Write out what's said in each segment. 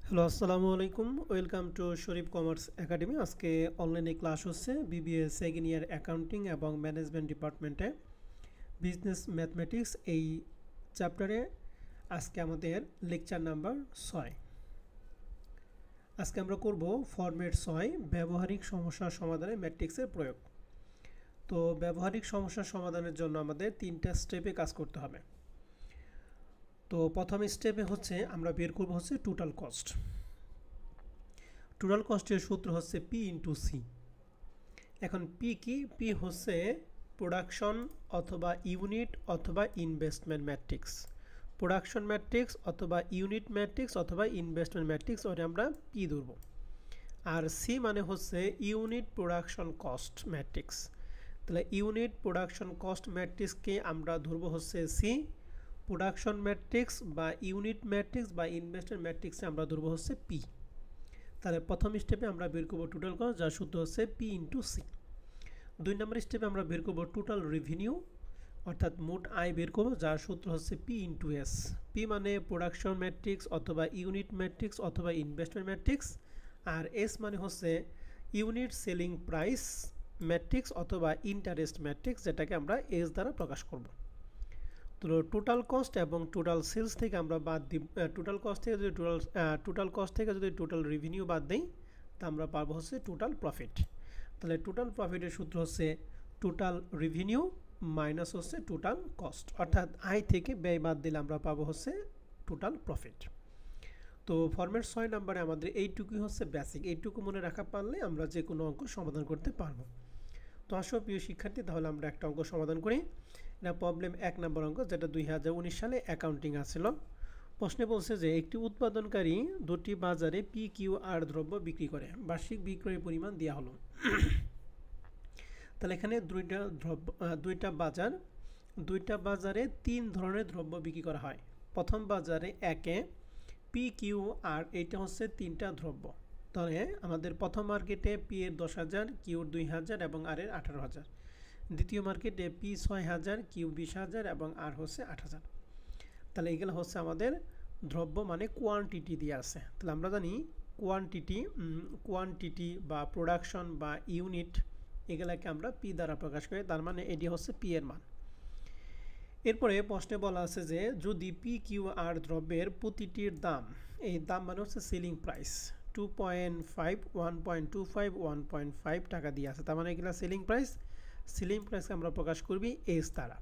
Hello, আসসালামু আলাইকুম। Welcome to Sharif commerce academy. আজকে অনলাইনে ক্লাস হচ্ছে বিবিএ সেকেন্ড ইয়ার অ্যাকাউন্টিং এবং ম্যানেজমেন্ট ডিপার্টমেন্টে বিজনেস ম্যাথমেটিক্স এই চ্যাপ্টারে। আজকে আমাদের লেকচার নাম্বার 6। আজকে আমরা করব ফরম্যাট 6, ব্যবহারিক সমস্যা সমাধানে ম্যাট্রিক্সের প্রয়োগ। তো ব্যবহারিক সমস্যা সমাধানের জন্য আমাদের 3টা স্টেপে কাজ করতে হবে। তো প্রথম স্টেপে হচ্ছে আমরা বের করব হচ্ছে টোটাল কস্ট। টোটাল কস্টের সূত্র হচ্ছে পি ইন্টু সি। এখন পি কি? পি হচ্ছে প্রোডাকশন অথবা ইউনিট অথবা ইনভেস্টমেন্ট ম্যাট্রিক্স। প্রোডাকশন ম্যাট্রিক্স অথবা ইউনিট ম্যাট্রিক্স অথবা ইনভেস্টমেন্ট ম্যাট্রিক্স, ওটা আমরা পি ধরব। আর সি মানে হচ্ছে ইউনিট প্রোডাকশন কস্ট ম্যাট্রিক্স। তাহলে ইউনিট প্রোডাকশন কস্ট ম্যাট্রিক্সকে আমরা ধরব হচ্ছে সি। প্রোডাকশন ম্যাট্রিক্স বা ইউনিট ম্যাট্রিক্স বা ইনভেস্টমেন্ট ম্যাট্রিক্সে আমরা ধরব হচ্ছে পি। তাহলে প্রথম স্টেপে আমরা বের করব টোটাল কস্ট, যার সূত্র হচ্ছে পি ইন্টু সি। 2 নম্বর স্টেপে আমরা বের করব টোটাল রেভিনিউ, অর্থাৎ মোট আয় বের করব, যার সূত্র হচ্ছে পি ইন্টু এস। পি মানে প্রোডাকশন ম্যাট্রিক্স অথবা ইউনিট ম্যাট্রিক্স অথবা ইনভেস্টমেন্ট ম্যাট্রিক্স, আর এস মানে হচ্ছে ইউনিট সেলিং প্রাইস ম্যাট্রিক্স অথবা ইন্টারেস্ট ম্যাট্রিক্স, যেটাকে আমরা এস দ্বারা প্রকাশ করব। তো টোটাল কস্ট এবং টোটাল সেলস থেকে আমরা বাদ দিই, টোটাল কস্ট থেকে যদি টোটাল রেভিনিউ বাদ দিই, তা আমরা পাবো হচ্ছে টোটাল প্রফিট। তাহলে টোটাল প্রফিটের সূত্র হচ্ছে টোটাল রেভিনিউ মাইনাস হচ্ছে টোটাল কস্ট, অর্থাৎ আয় থেকে ব্যয় বাদ দিলে আমরা পাবো হচ্ছে টোটাল প্রফিট। তো ফরম্যাট 6 নম্বরে আমাদের এইটুকুই হচ্ছে বেসিক। এইটুকু মনে রাখা পারলে আমরা যে কোনো অঙ্ক সমাধান করতে পারবো। তো আসো প্রিয় শিক্ষার্থী, তাহলে আমরা একটা অঙ্ক সমাধান করি। এটা প্রবলেম 1 নম্বর অঙ্ক, যেটা 2019 সালে অ্যাকাউন্টিং আসছিল। প্রশ্নে বলছে যে একটি উৎপাদনকারী দুটি বাজারে পি কিউ আর দ্রব্য বিক্রি করে, বার্ষিক বিক্রয়ের পরিমাণ দেওয়া হলো। তাহলে এখানে দুইটা বাজারে 3 ধরনের দ্রব্য বিক্রি করা হয়। প্রথম বাজারে একে পি কিউ আর, এইটা হচ্ছে 3টা দ্রব্য। তাহলে আমাদের প্রথম মার্কেটে পি এর 10,000, কিউর 2,000 এবং আর এর 18,000। দ্বিতীয় মার্কেটে পি 6,000, কিউ 20,000 এবং আর হচ্ছে 8,000। তাহলে এগুলো হচ্ছে আমাদের দ্রব্য, মানে কোয়ান্টিটি দিয়ে আছে। তাহলে আমরা জানি কোয়ান্টিটি বা প্রোডাকশন বা ইউনিট, এগুলাকে আমরা পি দ্বারা প্রকাশ করি। তার মানে এটি হচ্ছে পি এর মান। এরপরে প্রশ্নে বলা আছে যে যদি পি কিউ আর দ্রব্যের প্রতিটির দাম, এই দাম মানে হচ্ছে সেলিং প্রাইস, 2.5, 1.25, 1.5 টাকা দিয়ে আছে। তার মানে এগুলো সেলিং প্রাইসকে আমরা প্রকাশ করবি এস দ্বারা।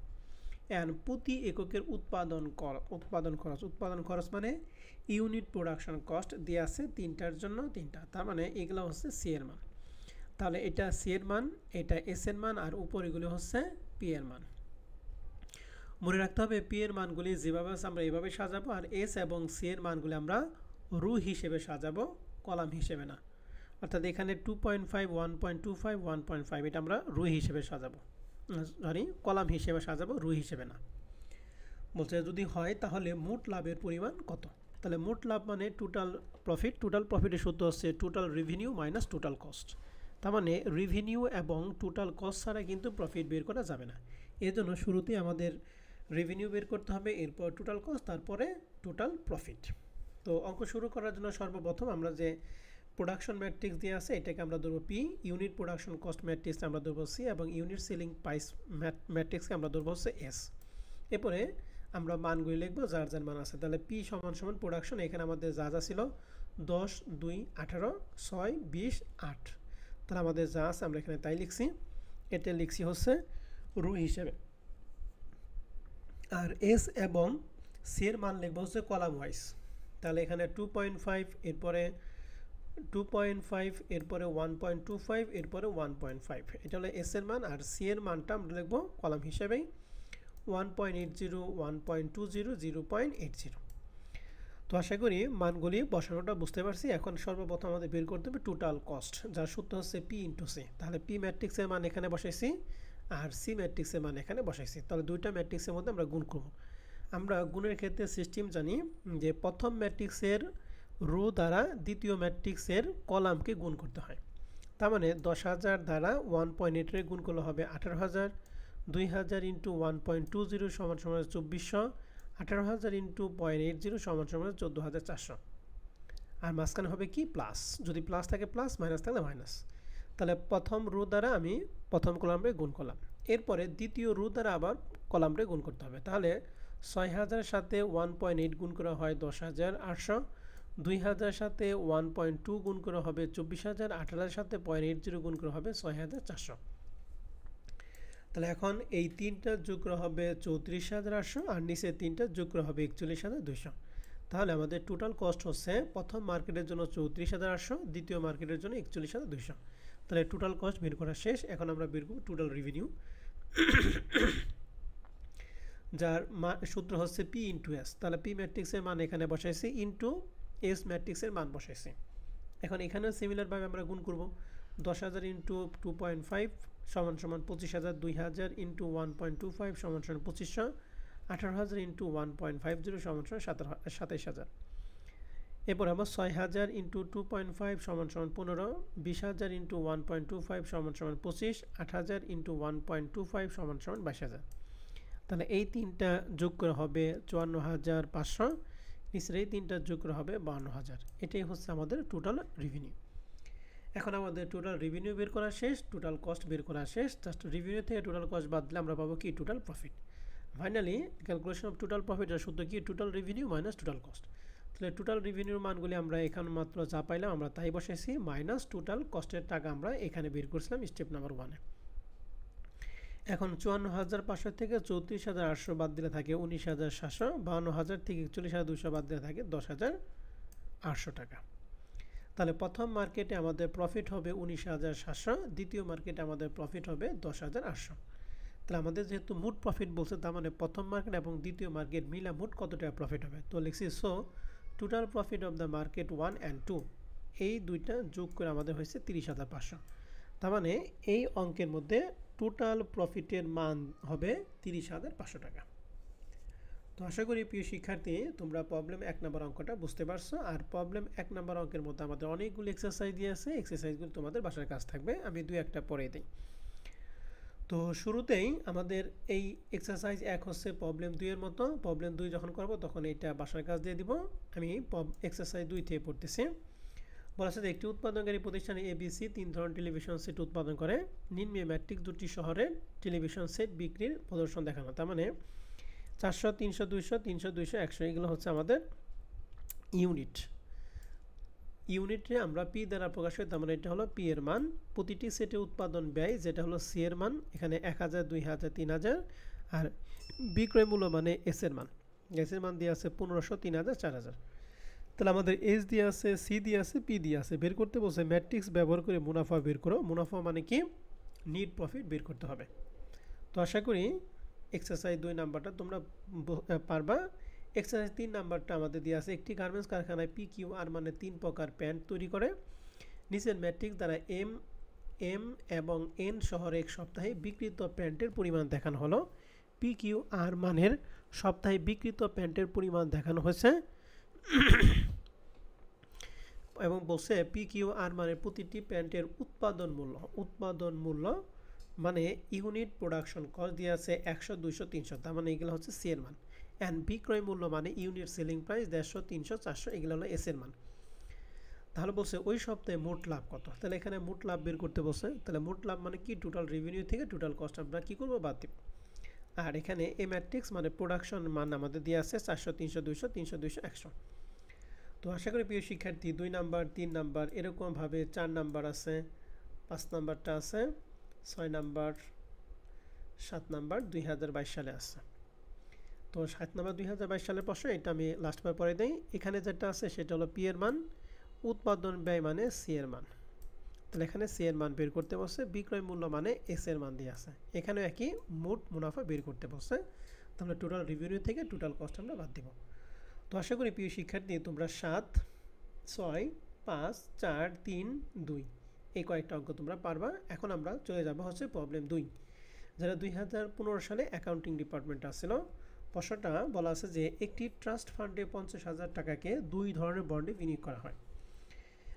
অ্যান্ড প্রতি এককের উৎপাদন খরচ মানে ইউনিট প্রোডাকশন কস্ট দিয়ে আছে 3টার জন্য 3টা। তার মানে এগুলো হচ্ছে সি এর মান। তাহলে এটা সি এর মান, এটা এস এর মান, আর উপর এগুলো হচ্ছে পি এর মান। মনে রাখতে হবে পি এর মানগুলি যেভাবে আছে আমরা এভাবে সাজাবো, আর এস এবং সি এর মানগুলি আমরা রু হিসেবে সাজাবো, কলাম হিসেবে না। অর্থাৎ এখানে 2.5, 1.25, 1.5 এটা আমরা রু হিসেবে সাজাবো, কলাম হিসেবে সাজাবো, রু হিসেবে না। বলছে যদি হয় তাহলে মোট লাভের পরিমাণ কত। তাহলে মোট লাভ মানে টোটাল প্রফিটের সূত্র হচ্ছে total revenue minus total cost. তার মানে রেভিনিউ এবং টোটাল কস্ট ছাড়া কিন্তু প্রফিট বের করা যাবে না। এর জন্য শুরুতেই আমাদের রেভিনিউ বের করতে হবে, এরপর টোটাল কস্ট, তারপরে টোটাল প্রফিট। তো অঙ্ক শুরু করার জন্য সর্বপ্রথম আমরা যে প্রোডাকশন ম্যাট্রিক্স দিয়ে আছে এটাকে আমরা ধরবো পি, ইউনিট প্রোডাকশন কস্ট ম্যাট্রিক্সকে আমরা ধরবো সি, এবং ইউনিট সেলিং প্রাইস ম্যাট্রিক্সকে আমরা ধরবো হচ্ছে এস। এরপরে আমরা মানগুলি লিখবো যার যার মান আছে। তাহলে পি সমান সমান প্রোডাকশন, এখানে আমাদের যা যা ছিল 10, 2, 18, 6, 20, 8। তাহলে আমাদের যা আছে আমরা এখানে তাই লিখছি। এটা লিখছি হচ্ছে রু হিসেবে। আর এস এবং সি এর মান লিখবো হচ্ছে কলাম ওয়াইজ। তাহলে এখানে 2.5, এরপরে 2.5, এরপরে 1.25, এরপরে 1.5, এটা হলো এস এর মান। আর সি এর মানটা আমরা লিখবো কলাম হিসেবেই 1.80, 1.20, 0.80। তো আশা করি মানগুলি বসানোটা বুঝতে পারছি। এখন সর্বপ্রথম আমাদের বের করতে হবে টোটাল কস্ট, যার সূত্র হচ্ছে পি ইন্টু সি। তাহলে পি ম্যাট্রিক্সের মান এখানে বসাইছি, আর সি ম্যাট্রিক্সের মান এখানে বসাইছি। তাহলে দুইটা ম্যাট্রিক্সের মধ্যে আমরা গুণ করব। আমরা গুণের ক্ষেত্রে সিস্টেম জানি যে প্রথম ম্যাট্রিক্সের রো দ্বারা দ্বিতীয় ম্যাট্রিক্সের কলামকে গুণ করতে হয়। তার মানে 10,000 দ্বারা 1.8 গুণ করলে হবে 18,000, 2,000 ইন্টু 1.20 সমান সমান 2,400, 18,000 ইন্টু 0.80 সমান সমান 14,400। আর মাঝখানে হবে কি প্লাস, যদি প্লাস থাকে প্লাস, মাইনাস থাকলে মাইনাস। তাহলে প্রথম রো দ্বারা আমি প্রথম কলামে গুণ করলাম, এরপরে দ্বিতীয় রো দ্বারা আবার কলামে গুণ করতে হবে। তাহলে 6000 সাথে 1.8 গুণ করা হয় 10,800, 2000 সাথে 1.2 গুণ করা হবে 24,000, 18,000 সাথে 0.80 গুণ করা হবে 6,400। তাহলে এখন এই তিনটা যোগ করা হবে 34,800 আর নিচে তিনটা যোগ করা হবে 41,200। তাহলে আমাদের টোটাল কস্ট হচ্ছে প্রথম মার্কেটের জন্য 34,800, দ্বিতীয় মার্কেটের জন্য 41,200। তাহলে টোটাল কস্ট বের করা শেষ। এখন আমরা বের করব টোটাল রেভিনিউ, যার সূত্র হচ্ছে পি ইন্টু এস। তাহলে পি ম্যাট্রিক্সের মান এখানে বসাইছি ইন্টু এস ম্যাট্রিক্সের মান বসাইছি। এখন এখানেও সিমিলারভাবে আমরা গুণ করব। 10,000 ইন্টু 2.5 সমান সমান 25,000, 2,000 ইন্টু 1.25 সমান সমান 2500, 18,000 ইন্টু 1.50 সমান সমান 27,000। এরপর আবার 6,000 ইন্টু 2.5 সমান সমান 15, 20,000 ইন্টু 1.25 সমান সমান 25, 8,000 ইন্টু 1.25 সমান সমান 22,000। তাহলে এই তিনটা যোগ করা হবে 54,500, নিচের এই তিনটা যোগ করা হবে 52,000। এটাই হচ্ছে আমাদের টোটাল রেভিনিউ। এখন আমাদের টোটাল রেভিনিউ বের করা শেষ, টোটাল কস্ট বের করা শেষ। জাস্ট রেভিনিউ থেকে টোটাল কস্ট বাদ দিলে আমরা পাবো কি total profit. Finally calculation of total profit এর সূত্র কি total revenue minus total cost. তাহলে টোটাল রেভিনিউর মানগুলি আমরা এখানে মাত্র যা পাইলাম আমরা তাই বসাইছি, মাইনাস টোটাল কস্টের টাকা আমরা এখানে বের করছিলাম স্টেপ নাম্বার 1-এ। এখন 54,500 থেকে 34,800 বাদ দিলে থাকে 19,700, 52,000 থেকে 41,200 বাদ দিলে থাকে 10,800 টাকা। তাহলে প্রথম মার্কেটে আমাদের প্রফিট হবে 19,700, দ্বিতীয় মার্কেটে আমাদের প্রফিট হবে 10,800। তাহলে আমাদের যেহেতু মোট প্রফিট বলছে, তার মানে প্রথম মার্কেট এবং দ্বিতীয় মার্কেট মিলা মোট কত টাকা প্রফিট হবে। তো লিখছি so total profit of the market 1 and 2, এই দুইটা যোগ করে আমাদের হয়েছে 30,500। তার মানে এই অঙ্কের মধ্যে টোটাল প্রফিটের মান হবে 30,500 টাকা। তো আশা করি প্রিয় শিক্ষার্থী তোমরা প্রবলেম 1 নম্বর অঙ্কটা বুঝতে পারছো। আর প্রবলেম 1 নম্বর অঙ্কের মধ্যে আমাদের অনেকগুলো এক্সারসাইজ দিয়ে আছে, এক্সারসাইজগুলো তোমাদের বাসার কাজ থাকবে, আমি 2-1টা পড়ে দিই। তো শুরুতেই আমাদের এই এক্সারসাইজ 1 হচ্ছে প্রবলেম 2 এর মতো। প্রবলেম 2 যখন করব তখন এটা বাসার কাজ দিয়ে দিব। আমি এক্সারসাইজ 2 থেকে পড়তেছি। বলা আছে যে একটি উৎপাদনকারী প্রতিষ্ঠান এবিসি 3 ধরনের টেলিভিশন সেট উৎপাদন করে, নিম্নে ম্যাট্রিক্স 2টি শহরের টেলিভিশন সেট বিক্রির প্রদর্শন দেখানো। তার মানে 400, 300, 200, 300, 200, 100 এগুলো হচ্ছে আমাদের ইউনিট। ইউনিটে আমরা পি দ্বারা প্রকাশ করি, তার মানে এটা হলো পি এর মান। প্রতিটি সেটে উৎপাদন ব্যয় যেটা হলো সি এর মান, এখানে 1,000, 2,000, 3,000। আর বিক্রয় মূল্য মানে এস এর মান, এস এর মান দিয়ে আছে 1500, 3,000, 4,000। তাহলে আমাদের এস দিয়ে আছে, সি দিয়ে আছে, পি দিয়ে আছে। বের করতে বলছে ম্যাট্রিক্স ব্যবহার করে মুনাফা বের করো। মুনাফা মানে কি নিট প্রফিট বের করতে হবে। তো আশা করি এক্সারসাইজ 2 নাম্বারটা তোমরা পারবা। এক্সারসাইজ 3 নাম্বারটা আমাদের দিয়ে আছে একটি গার্মেন্টস কারখানায় পি কিউ আর মানে 3 প্রকার প্যান্ট তৈরি করে। নিচের ম্যাট্রিক্স দ্বারা এম এবং এন শহরে এক সপ্তাহে বিক্রিত প্যান্টের পরিমাণ দেখানো হলো। পি কিউ আর মানের সপ্তাহে বিক্রিত প্যান্টের পরিমাণ দেখানো হয়েছে এবং বলছে পি কিউ আর মানে প্রতিটি প্যান্টের উৎপাদন মূল্য মানে ইউনিট প্রোডাকশন কস্ট দিয়ে আছে 100, 200, 300, তার মানে এগুলো হচ্ছে সি এর মান। অ্যান্ড বিক্রয় মূল্য মানে ইউনিট সেলিং প্রাইস 150, 300, 400 এগুলো হলো এস এর মান। তাহলে বলছে ওই সপ্তাহে মোট লাভ কত। তাহলে এখানে মোট লাভ বের করতে বলছে। তাহলে মোট লাভ মানে কি টোটাল রেভিনিউ থেকে টোটাল কস্ট আমরা কী করবো বাদ দিব। আর এখানে এ ম্যাট্রিক্স মানে প্রোডাকশন মান আমাদের দিয়ে আছে 400, 300, 200, 300, 200, 100। তো আশা করি প্রিয় শিক্ষার্থী 2 নাম্বার, 3 নাম্বার এরকমভাবে 4 নাম্বার আছে, 5 নাম্বারটা আছে, 6 নাম্বার, 7 নাম্বার 2022 সালে আছে। তো 7 নাম্বার 2022 সালের প্রশ্ন, এটা আমি লাস্টবার পরে দিই। এখানে যেটা আছে সেটা হলো পি এর মান, উৎপাদন ব্যয় মানে সি এর মান। তাহলে এখানে সি এর মান বের করতে বলছে, বিক্রয় মূল্য মানে এস এর মান দিয়ে আছে। এখানে একই মোট মুনাফা বের করতে বলছে। তাহলে টোটাল রেভিনিউ থেকে টোটাল কস্ট আমরা বাদ দিব। তো আশা করি প্রিয় শিক্ষার্থী তোমরা 7, 6, 5, 4, 3, 2 এই কয়েকটা অঙ্ক তোমরা পারবা। এখন আমরা চলে যাব হচ্ছে প্রবলেম 2, যারা 2015 সালে অ্যাকাউন্টিং ডিপার্টমেন্ট আসছিল। প্রশ্নটা বলা আছে যে একটি ট্রাস্ট ফান্ডে 50,000 টাকাকে 2 ধরনের বন্ডে বিনিয়োগ করা হয়।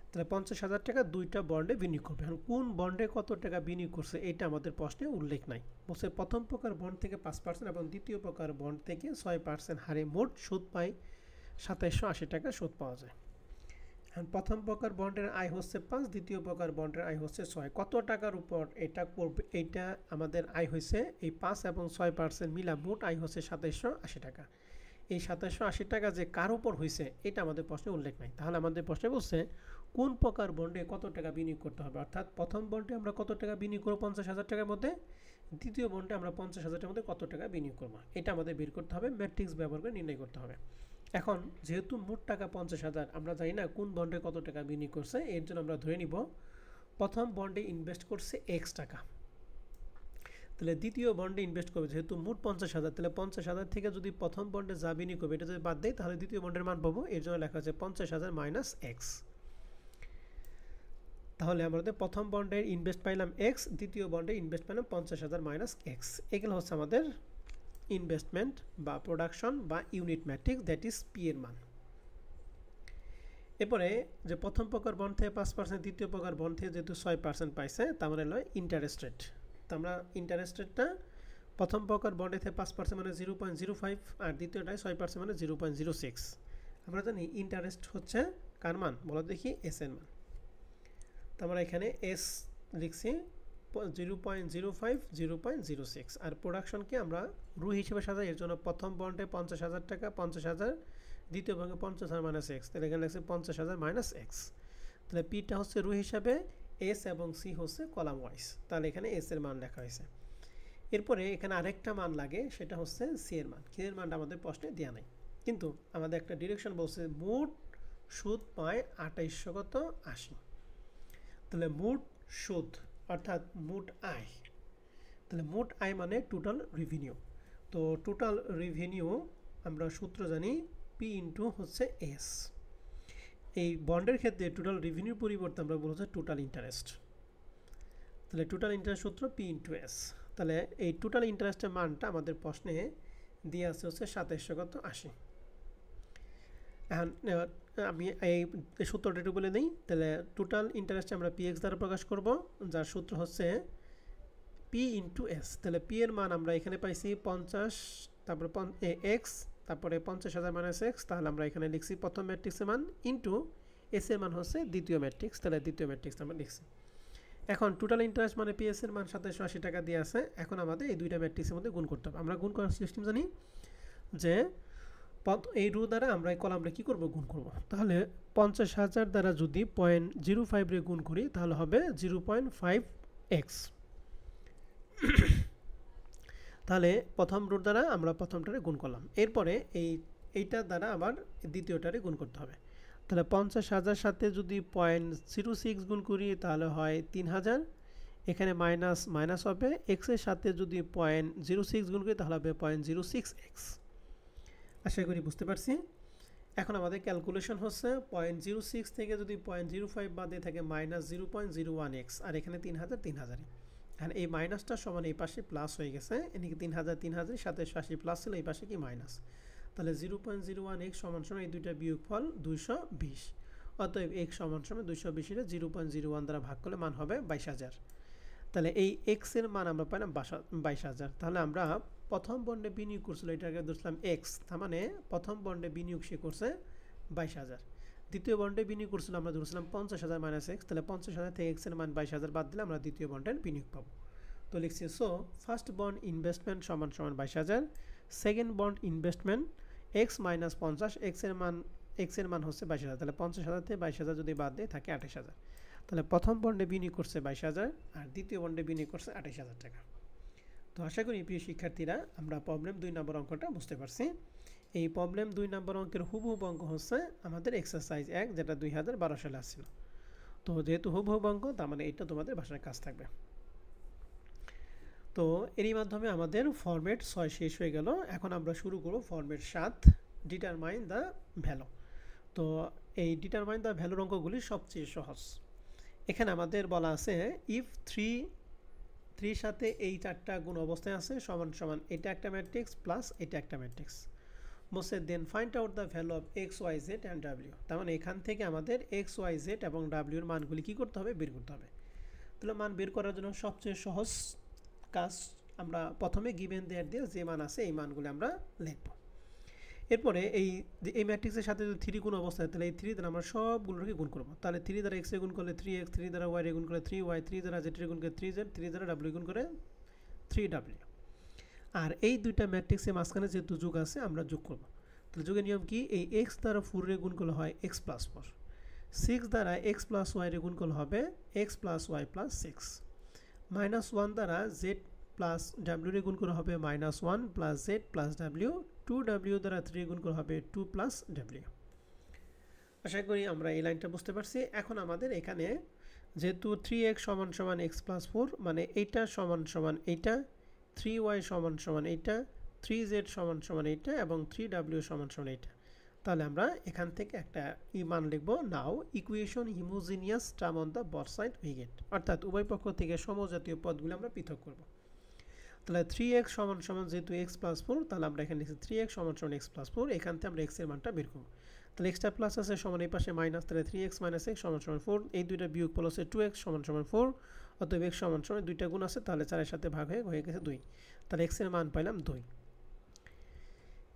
তাহলে 50,000 টাকা 2টা বন্ডে বিনিয়োগ করবে। এখন কোন বন্ডে কত টাকা বিনিয়োগ করছে এটা আমাদের প্রশ্নে উল্লেখ নাই। বলছে প্রথম প্রকার বন্ড থেকে 5% এবং দ্বিতীয় প্রকার বন্ড থেকে 6% হারে মোট সুদ পায় 2780 টাকা সুদ পাওয়া যায়। প্রথম প্রকার বন্ডের আয় হচ্ছে 5, দ্বিতীয় প্রকার বন্ডের আয় হচ্ছে 6। কত টাকার উপর এটা করবে? এইটা আমাদের আয় হয়েছে এই 5 এবং 6% মিলা মোট আয় হচ্ছে 2780 টাকা। এই 2780 টাকা যে কার উপর হয়েছে এটা আমাদের প্রশ্নে উল্লেখ নাই। তাহলে আমাদের প্রশ্নে বলছে কোন প্রকার বন্ডে কত টাকা বিনিয়োগ করতে হবে, অর্থাৎ প্রথম বন্ডে আমরা কত টাকা বিনিয়োগ করবো 50,000 টাকার মধ্যে, দ্বিতীয় বন্ডে আমরা 50,000 টাকার মধ্যে কত টাকা বিনিয়োগ করবো, এটা আমাদের বের করতে হবে, ম্যাট্রিক্স ব্যবহার করে নির্ণয় করতে হবে। এখন যেহেতু মোট টাকা 50,000, আমরা জানি না কোন বন্ডে কত টাকা বিনিয়োগ করছে, এর জন্য আমরা ধরে নিব প্রথম বন্ডে ইনভেস্ট করছে X টাকা, তাহলে দ্বিতীয় বন্ডে ইনভেস্ট করবে যেহেতু মোট 50,000, তাহলে 50,000 থেকে যদি প্রথম বন্ডে যা বিনিয়োগ করবে এটা যদি বাদ দেয় তাহলে দ্বিতীয় বন্ডের মান পাবো, এর জন্য লেখা আছে 50,000 মাইনাস X। তাহলে আমাদের প্রথম বন্ডের ইনভেস্ট পাইলাম X, দ্বিতীয় বন্ডে ইনভেস্ট পাইলাম 50,000 মাইনাস X। এগুলো হচ্ছে আমাদের ইনভেস্টমেন্ট বা প্রোডাকশন বা unit matrix, that is P এর মান। এরপরে যে প্রথম প্রকার বন্ড থেকে 5%, দ্বিতীয় প্রকার বন্ড থেকে যেহেতু 6% পাইছে, তার মানে হলো ইন্টারেস্ট রেট। তো আমরা ইন্টারেস্ট রেটটা প্রথম প্রকার বন্ডে থেকে 5% মানে 0.05, আর দ্বিতীয়টায় 6% মানে 0.06। আমরা জানি ইন্টারেস্ট হচ্ছে কার মান বলো দেখি, এস এর মান। তো আমরা এখানে এস লিখছি 0.05, 0.06। আর প্রোডাকশনকে আমরা রু হিসেবে সাজাই, এর জন্য প্রথম বন্ডে 50,000 টাকা, 50,000, দ্বিতীয় বন্ডে 50,000 মাইনাস এক্স, তাহলে এখানে লাগছে 50,000 মাইনাস এক্স। তাহলে পিটা হচ্ছে রু হিসাবে, এস এবং সি হচ্ছে কলাম ওয়াইজ, তাহলে এখানে এস এর মান লেখা হয়েছে। এরপরে এখানে আরেকটা মান লাগে, সেটা হচ্ছে সি এর মান। সি এর মানটা আমাদের প্রশ্নে দেওয়া নাই, কিন্তু আমাদের একটা ডিরেকশন বলছে মোট সুদ পায় 2880। তাহলে মোট সুদ অর্থাৎ মোট আয়, তাহলে মোট আয় মানে টোটাল রেভিনিউ। তো টোটাল রেভিনিউ আমরা সূত্র জানি পি ইন্টু হচ্ছে এস। এই বন্ডের ক্ষেত্রে টোটাল রেভিনিউর পরিবর্তে আমরা বলছি টোটাল ইন্টারেস্ট। তাহলে টোটাল ইন্টারেস্ট সূত্র পি ইন্টু এস। তাহলে এই টোটাল ইন্টারেস্টের মানটা আমাদের প্রশ্নে দিয়ে আছে হচ্ছে 2780। এখন আমি এই সূত্রটা একটু বলে দিই। তাহলে টোটাল ইন্টারেস্টে আমরা পি এক্স দ্বারা প্রকাশ করব, যার সূত্র হচ্ছে পি ইন্টু এস। তাহলে পি এর মান আমরা এখানে পাইছি 50, তারপরে এক্স, তারপরে 50,000 মাইনাস এক্স, তাহলে আমরা এখানে লিখছি প্রথম ম্যাট্রিক্সের মান ইন্টু এস এর মান হচ্ছে দ্বিতীয় ম্যাট্রিক্স, তাহলে দ্বিতীয় ম্যাট্রিক্স আমরা লিখছি। এখন টোটাল ইন্টারেস্ট মানে পি এস এর মান 2780 টাকা দিয়ে আছে। এখন আমাদের এই দুইটা ম্যাট্রিক্সের মধ্যে গুণ করতে হবে। আমরা গুণ করার সিস্টেম জানি যে এই রু দ্বারা আমরা এই কলামটা কী করবো, গুণ করব। তাহলে 50,000 দ্বারা যদি 0.05 রে গুণ করি তাহলে হবে 0.5x। তাহলে প্রথম রুট দ্বারা আমরা প্রথমটারে গুণ করলাম, এরপরে এইটার দ্বারা আবার দ্বিতীয়টারে গুণ করতে হবে। তাহলে 50,000 সাথে যদি 0.06 গুণ করি তাহলে হয় 3000, এখানে মাইনাস মাইনাস হবে, এক্সের সাথে যদি 0.06 গুণ করি তাহলে হবে 0.06x। আশা করি বুঝতে পারছি। এখন আমাদের ক্যালকুলেশন হচ্ছে 0.06 থেকে যদি 0.05 বাদে থাকে মাইনাস 0.01x, আর এখানে 3000 3000। এখন এই মাইনাসটা সমান এই পাশে প্লাস হয়ে গেছে, এদিকে 3000 3000 2780 প্লাস ছিল, এই পাশে কি মাইনাস। তাহলে 0.01x সমান সমান এই দুইটা বিয়োগফল 220। অতএব x সমান সমান 220 এর 0.01 দ্বারা ভাগ করলে মান হবে 22,000। তাহলে এই x এর মান আমরা পাইলাম 22,000। তাহলে আমরা প্রথম বন্ডে বিনিয়োগ করছিল এটাকে ধরছিলাম x, তার মানে প্রথম বন্ডে বিনিয়োগ সে করছে 22,000। দ্বিতীয় বন্ডে বিনিয়োগ করছিলাম আমরা ধরছিলাম 50,000 মাইনাস এক্স, তাহলে 50,000 থেকে x এর মান 22,000 বাদ দিলে আমরা দ্বিতীয় বন্ডের বিনিয়োগ পাবো। তো লিখছি সো ফার্স্ট বন্ড ইনভেস্টমেন্ট সমান সমান 22,000, second bond investment x minus 50, x এর মান হচ্ছে 22,000। তাহলে 50,000 থেকে 22,000 যদি বাদ দেয় থাকে 28,000। তাহলে প্রথম বন্ডে বিনিয়োগ করছে 22,000 আর দ্বিতীয় বন্ডে বিনিয়োগ করছে 28,000 টাকা। তো আশা করি প্রিয় শিক্ষার্থীরা আমরা প্রবলেম 2 নম্বর অঙ্কটা বুঝতে পারছি। এই প্রবলেম 2 নম্বর অঙ্কের হুবহু অঙ্ক হচ্ছে আমাদের এক্সারসাইজ 1, যেটা 2012 সালে আসছিল। তো যেহেতু হুবহু অঙ্ক, তার মানে এটা তোমাদের বাসার কাজ থাকবে। তো এরই মাধ্যমে আমাদের ফরম্যাট 6 শেষ হয়ে গেল। এখন আমরা শুরু করব ফরম্যাট 7, ডিটারমাইন দ্য ভ্যালু। তো এই ডিটারমাইন দ্য ভ্যালুর অঙ্কগুলি সবচেয়ে সহজ। এখানে আমাদের বলা আছে ইফ 3 সাথে এই 4টা গুণ অবস্থায় আছে সমান সমান এটা একটা ম্যাট্রিক্স প্লাস এটা একটা ম্যাট্রিক্স, বলছে then find out the value of X Y Z and W. তার মানে এখান থেকে আমাদের এক্স ওয়াই জেড এবং ডাব্লিউর মানগুলি কী করতে হবে, বের করতে হবে। তাহলে মান বের করার জন্য সবচেয়ে সহজ কাজ, আমরা প্রথমে গিভেন দেয়ার দিয়ে যে মান আছে এই মানগুলি আমরা লিখব। এরপরে এই ম্যাট্রিক্সের সাথে যদি 3 গুণ অবস্থা হয় তাহলে এই 3 দ্বারা আমরা সবগুলোকে গুণ করব। তাহলে 3 দ্বারা x এ গুণ করলে 3x, 3 দ্বারা y এ গুণ করলে 3y, 3 দ্বারা z এ গুণ করলে 3z, 3 দ্বারা w গুণ করে 3w। আর এই দুইটা ম্যাট্রিক্সের মাঝখানে যেহেতু যোগ আছে আমরা যোগ করব। তাহলে যোগের নিয়ম কি? এই x দ্বারা 4 এ গুণ করলে হয় x + 4, 6 দ্বারা x + y এ গুণ করলে হবে x + y + 6, -1 দ্বারা z প্লাস w এর গুণ করা হবে -1 plus z plus w, 2w দ্বারা 3 গুণ করা হবে 2 প্লাস w। আশা করি আমরা এই লাইনটা বুঝতে পারছি। এখন আমাদের এখানে যেহেতু 3x সমান সমান x প্লাস 4 মানে এইটা সমান সমান এইটা, 3y সমান সমান এইটা, 3z সমান সমান এইটা এবং 3w সমান সমান এইটা, তাহলে আমরা এখান থেকে একটা মান লিখব। Now equation homogeneous term on the both side we get, অর্থাৎ উভয় পক্ষ থেকে সমজাতীয় পদগুলো আমরা পৃথক করব। তাহলে 3x সমান সমান যেহেতু x প্লাস 4, তাহলে আমরা এখানে লিখছি 3x সমান সমান x প্লাস 4, এখান থেকে আমরা x এর মানটা বের করব। তাহলে xটা প্লাস আছে সমান এই পাশে মাইনাস, তাহলে 3x - x সমান সমান 4, এই দুইটা বিয়োগ ফল হচ্ছে 2x সমান সমান 4, অতএব x সমান সমান দুইটা গুণ আছে তাহলে 4 এর সাথে ভাগ হয়ে গেছে 2, তাহলে x এর মান পাইলাম 2।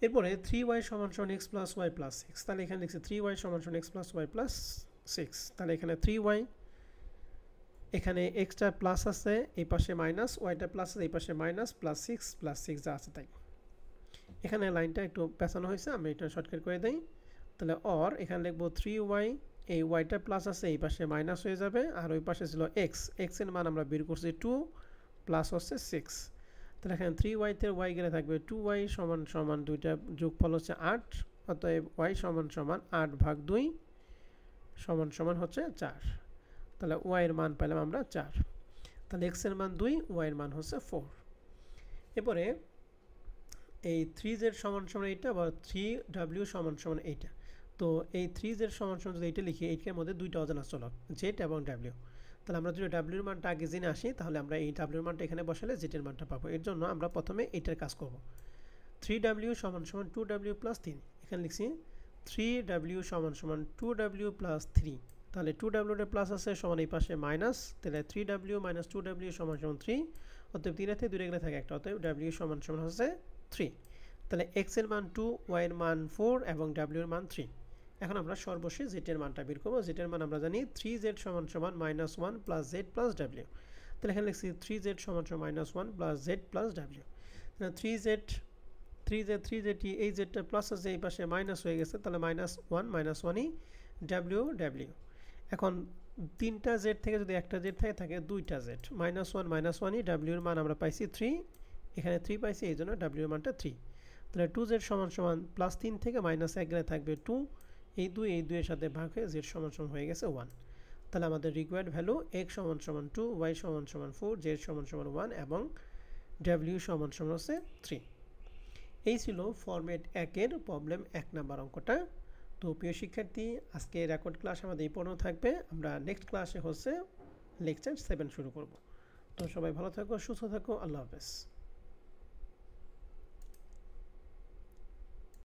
এরপরে 3y সমান সমান x প্লাস y প্লাস 6, তাহলে এখানে লিখছি 3y সমান সমান x প্লাস y প্লাস 6, তাহলে এখানে 3y, এখানে xটা প্লাস আছে এই পাশে মাইনাস, ওয়াইটা প্লাস আছে এই পাশে মাইনাস, প্লাস 6 প্লাস 6 যা আছে তাই। এখানে লাইনটা একটু পেছানো হয়েছে, আমি এটা শর্টকাট করে দেই। তাহলে অর এখানে লিখবো 3y, এই ওয়াইটা প্লাস আছে এই পাশে মাইনাস হয়ে যাবে, আর ওই পাশে ছিল x, x এর মান আমরা বের করছি 2 প্লাস হচ্ছে 6, তাহলে এখানে 3y তে y গেলে থাকবে 2y সমান সমান দুইটা যোগফল হচ্ছে 8, অতএব y সমান সমান 8 ভাগ 2 সমান সমান হচ্ছে 4, তাহলে y এর মান পেলাম আমরা 4, তাহলে x এর মান 2, y এর মান হচ্ছে 4। এরপরে এই 3z সমান সমান এইটা বা 3w সমান সমান এইটা, তো এই 3z সমান সমান যদি এইটা লিখি, এইটার মধ্যে দুইটা অজানা চলক z এবং w, তাহলে আমরা যদি w এর মানটা আগে জেনে আসি তাহলে আমরা এই w এর মানটা এখানে বসালে z এর মানটা পাবো। এর জন্য আমরা প্রথমে এইটার কাজ করব। 3w সমান সমান 2w প্লাস 3, এখানে লিখছি 3w সমান সমান 2w প্লাস 3, তাহলে 2w এর প্লাস আছে সমান এই পাশে মাইনাস, তাহলে 3w মাইনাস 2w সমান সমান 3, অতএব 3 থেকে 2 গেলে থাকে একটা, অতএব w সমান সমান হচ্ছে 3, তাহলে x এর মান 2, y এর মান 4 এবং w এর মান 3। এখন আমরা সর্বশেষ z এর মানটা বের করব। z এর মান আমরা জানি 3z সমান সমান -1 প্লাস z প্লাস w, তাহলে এখানে লিখছি 3z সমান সমান -1 প্লাস z প্লাস w, তাহলে 3z এই জেডটা প্লাস আছে এই পাশে মাইনাস হয়ে গেছে, তাহলে -1 w। এখন তিনটা জেড থেকে যদি একটা জেড থাকে দুইটা জেড, -1 w এর মান আমরা পাইছি 3, এখানে 3 পাইছি এই জন্য w এর মানটা 3, তাহলে 2z সমান সমান প্লাস 3 থেকে -1 গেলে থাকবে 2, এই 2 এর সাথে ভাগ হয়ে z সমান সমান হয়ে গেছে 1, তাহলে আমাদের রিকোয়ার্ড ভ্যালু x সমান সমান 2, y সমান সমান 4, z সমান সমান 1 এবং w সমান সমান হচ্ছে 3। এই ছিল ফরম্যাট 1 এর প্রবলেম 1 নাম্বার অঙ্কটা। তো প্রিয় শিক্ষার্থী, আজকে রেকর্ড ক্লাস আমাদের এই পর্যন্ত থাকবে, আমরা নেক্সট ক্লাসে হচ্ছে লেকচার 7 শুরু করব। তো সবাই ভালো থাকো, সুস্থ থাকো, আল্লাহ হাফেজ।